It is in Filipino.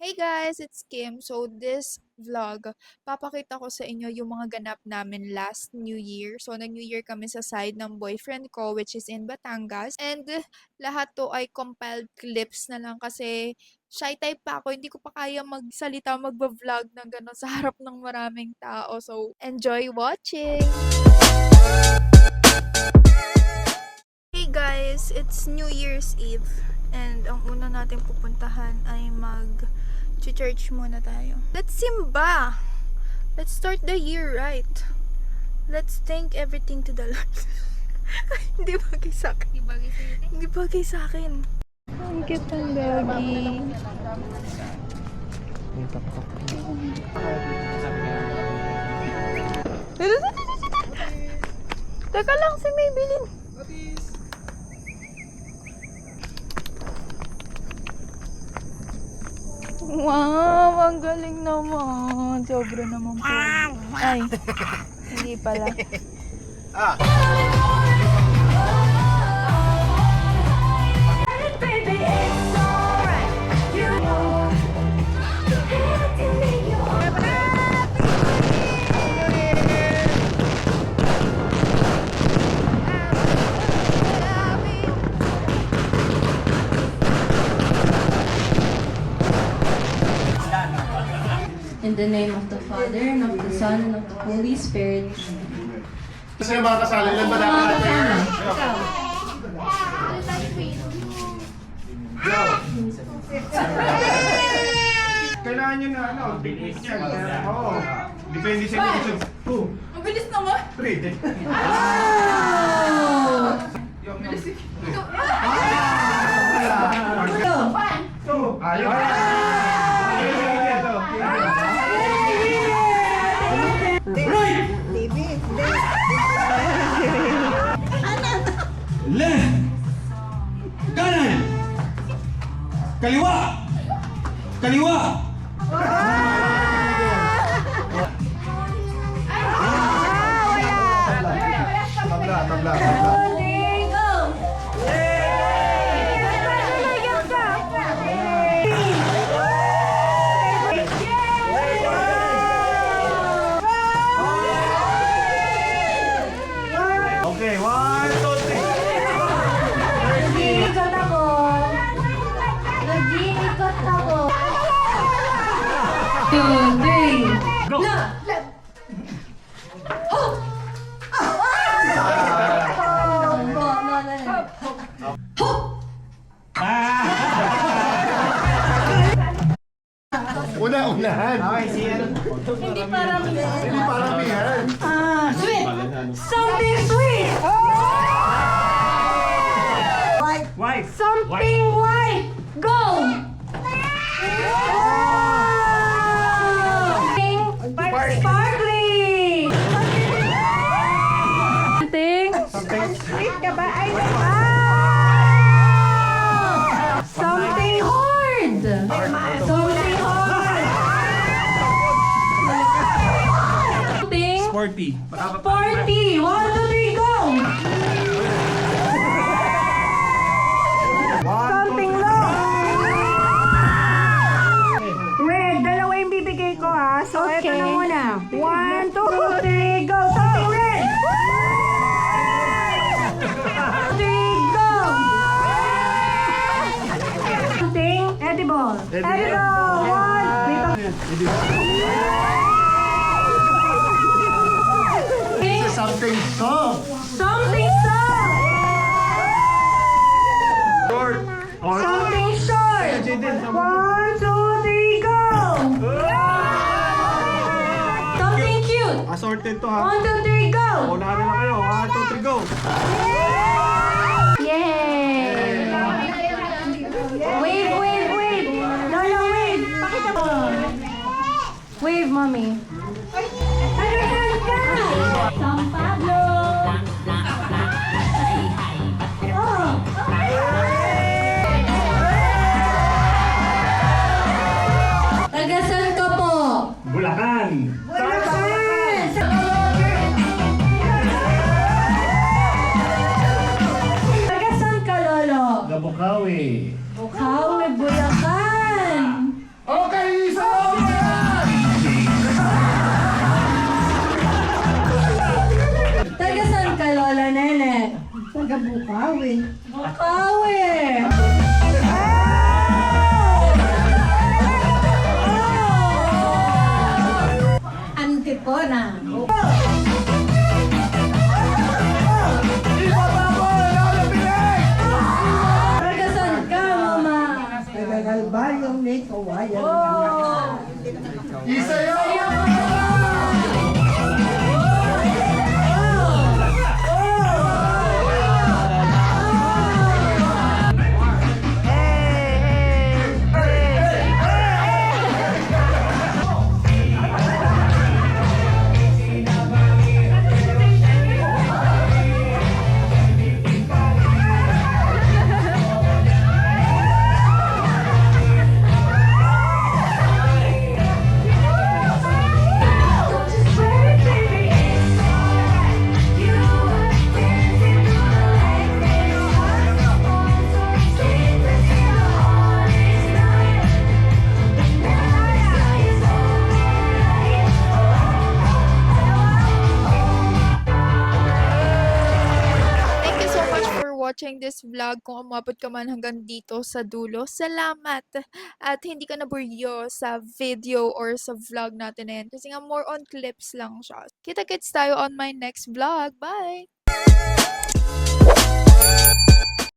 Hey guys, it's Kim. So this vlog, papakita ko sa inyo yung mga ganap namin last New Year. So nag-New Year kami sa side ng boyfriend ko which is in Batangas. And lahat to ay compiled clips na lang kasi shy type pa ako. Hindi ko pa kaya magsalita, magba-vlog ng gano'n sa harap ng maraming tao. So enjoy watching! Hey guys, it's New Year's Eve. And ang una natin pupuntahan ay church muna tayo. Let's simba! Let's start the year right. Let's thank everything to the Lord. Hindi bagay sa akin. Hindi bagay sa akin. Ang cute ng doggy. Teka lang si Maybelline. Wow, ang galing naman. Sobra naman po. Ay, hindi pala. In the name of the Father, and of the Son, and of the Holy Spirit. Kasi yung mga kasali lang ba dapat natin? Kailangan nyo na bigis yan. Oo. Depende sa inyo. Mabilis naman. Ready? Left! Kanan! Kaliwa! Kaliwa! Tabla. Okay, 1, 2, 3. Nag-iikot ako. Nag-iikot ako. 2, 3. Go! Unahan. Okay, siya. Hindi paramihan. Hindi paramihan. Sweet! Something sweet! Wife. Something white! Go! Sparkling! Something sweet ka ba? Something hard! Something hard! Something Sporty. sporty! 1, 2, 3, go! Something low! Red, dalawa yung bibigay ko ha. So, eto Okay. na muna. 1, 2, 3, go! Something red! 3, go! Something edible. Edible! 1, Something soft. something soft! Short. Something short! 1, 2, 3, go! Something cute! Assorted to ha. 1, 2, 3, go! Unahan na lang kayo. 1, 2, 3, go. Yay! Wave, wave, wave! Lola, wave! Pakita mo! Wave, mommy. Ano ka? San Pablo! Oh! Tagasan ka po! Bulacan. Tagasan ka, Lolo? Gabukawi. Bukawi, Bulacan! Okay, Bukawi. Antipona. Tagasan ka, mama. Nagagalbayong ni Kawayan. Isa yun! Thank you so much for watching this vlog. Kung umabot ka man hanggang dito sa dulo, salamat! At hindi ka naburyo sa video or sa vlog natin na yan. Kasi nga more on clips lang siya. Kita-kits tayo on my next vlog. Bye!